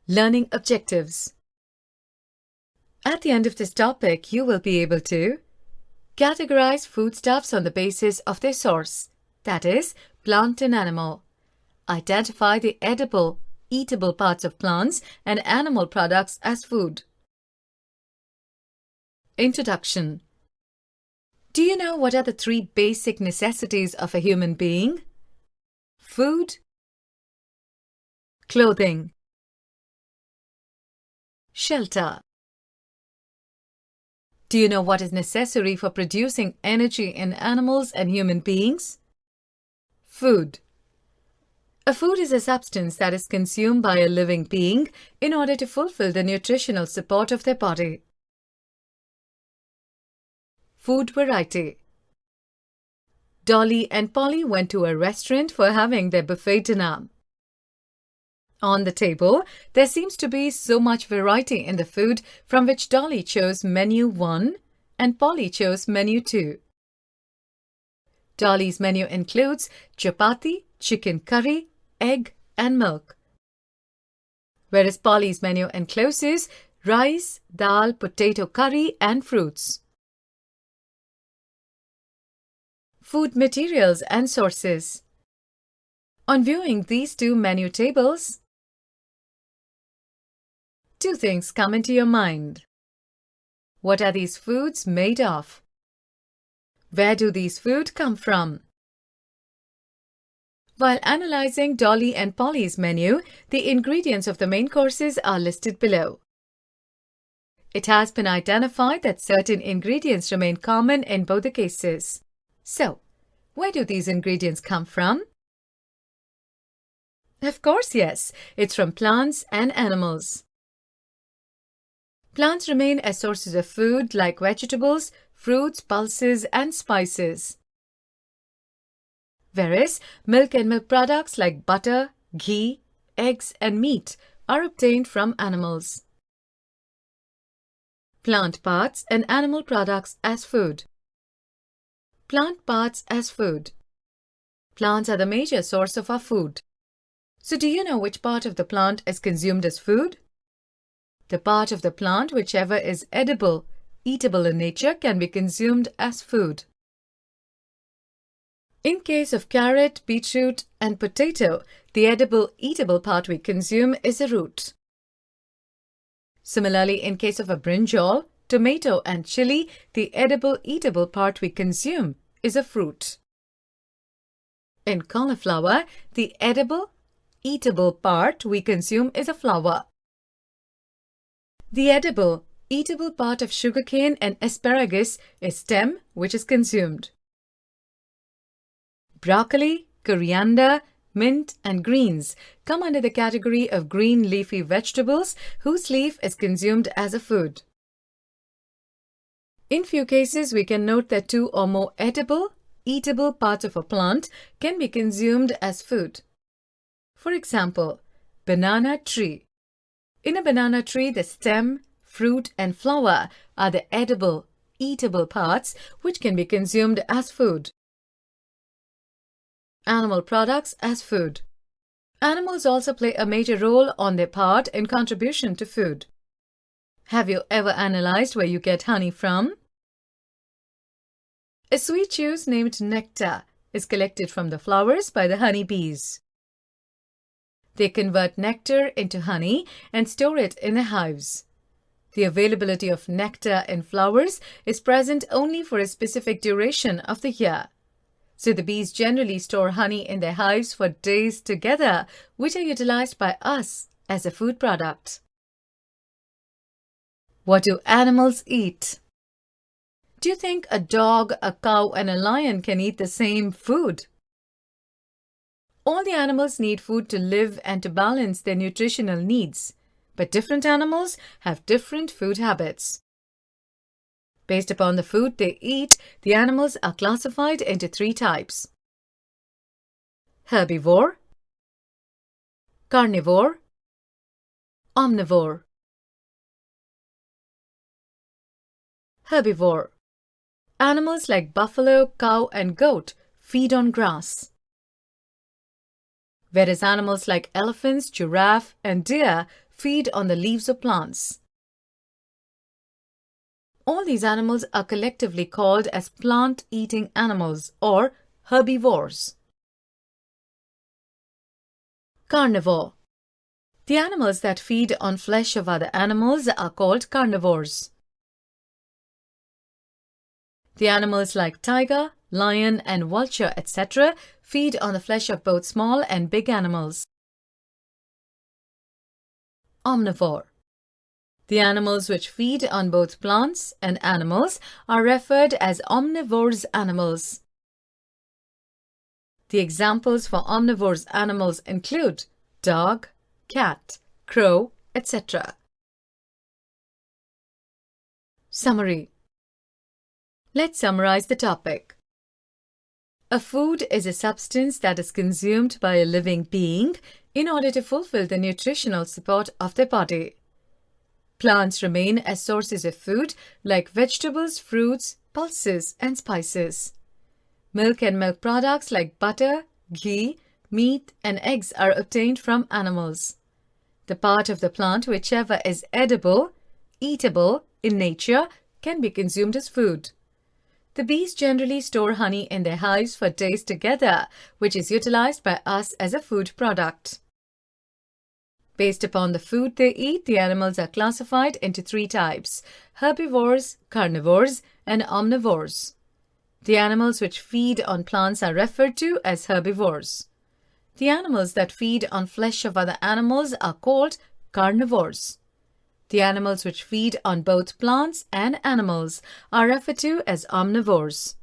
Learning objectives. At the end of this topic, you will be able to categorize foodstuffs on the basis of their source, that is, plant and animal. Identify the edible, eatable parts of plants and animal products as food. Introduction. Do you know what are the three basic necessities of a human being? Food, clothing, shelter. Do you know what is necessary for producing energy in animals and human beings? Food. A food is a substance that is consumed by a living being in order to fulfill the nutritional support of their body. Food variety. Dolly and Polly went to a restaurant for having their buffet dinner. On the table, there seems to be so much variety in the food from which Dolly chose menu 1 and Polly chose menu 2. Dolly's menu includes chapati, chicken curry, egg and milk, whereas Polly's menu encloses rice, dal, potato curry and fruits. Food materials and sources. On viewing these two menu tables, two things come into your mind. What are these foods made of? Where do these foods come from? While analyzing Dolly and Polly's menu, the ingredients of the main courses are listed below. It has been identified that certain ingredients remain common in both the cases. So, where do these ingredients come from? Of course, yes, it's from plants and animals. Plants remain as sources of food like vegetables, fruits, pulses, and spices. Whereas milk and milk products like butter, ghee, eggs, and meat are obtained from animals. Plant parts and animal products as food. Plant parts as food. Plants are the major source of our food. So do you know which part of the plant is consumed as food? The part of the plant whichever is edible, eatable in nature can be consumed as food. In case of carrot, beetroot and potato, the edible, eatable part we consume is a root. Similarly, in case of a brinjal, tomato and chili, the edible, eatable part we consume is a fruit. In cauliflower, the edible, eatable part we consume is a flower. The edible, eatable part of sugarcane and asparagus is stem, which is consumed. Broccoli, coriander, mint and greens come under the category of green leafy vegetables whose leaf is consumed as a food. In few cases, we can note that two or more edible, eatable parts of a plant can be consumed as food. For example, banana tree. In a banana tree, the stem, fruit and flower are the edible, eatable parts which can be consumed as food. Animal products as food. Animals also play a major role on their part in contribution to food. Have you ever analyzed where you get honey from? A sweet juice named nectar is collected from the flowers by the honey bees. They convert nectar into honey and store it in their hives. The availability of nectar in flowers is present only for a specific duration of the year. So the bees generally store honey in their hives for days together, which are utilized by us as a food product. What do animals eat? Do you think a dog, a cow, and a lion can eat the same food? All the animals need food to live and to balance their nutritional needs, but different animals have different food habits. Based upon the food they eat, the animals are classified into three types: herbivore, carnivore, omnivore. Herbivore. Animals like buffalo, cow, and goat feed on grass. Whereas animals like elephants, giraffe, and deer feed on the leaves of plants. All these animals are collectively called as plant-eating animals or herbivores. Carnivore. The animals that feed on flesh of other animals are called carnivores. The animals like tiger, lion, and vulture, etc. feed on the flesh of both small and big animals. Omnivore. The animals which feed on both plants and animals are referred as omnivorous animals. The examples for omnivorous animals include dog, cat, crow, etc. Summary. Let's summarize the topic. A food is a substance that is consumed by a living being in order to fulfill the nutritional support of their body. Plants remain as sources of food like vegetables, fruits, pulses, and spices. Milk and milk products like butter, ghee, meat, and eggs are obtained from animals. The part of the plant whichever is edible, eatable in nature, can be consumed as food. The bees generally store honey in their hives for days together, which is utilized by us as a food product. Based upon the food they eat, the animals are classified into 3 types: herbivores, carnivores, and omnivores. The animals which feed on plants are referred to as herbivores. The animals that feed on flesh of other animals are called carnivores. The animals which feed on both plants and animals are referred to as omnivores.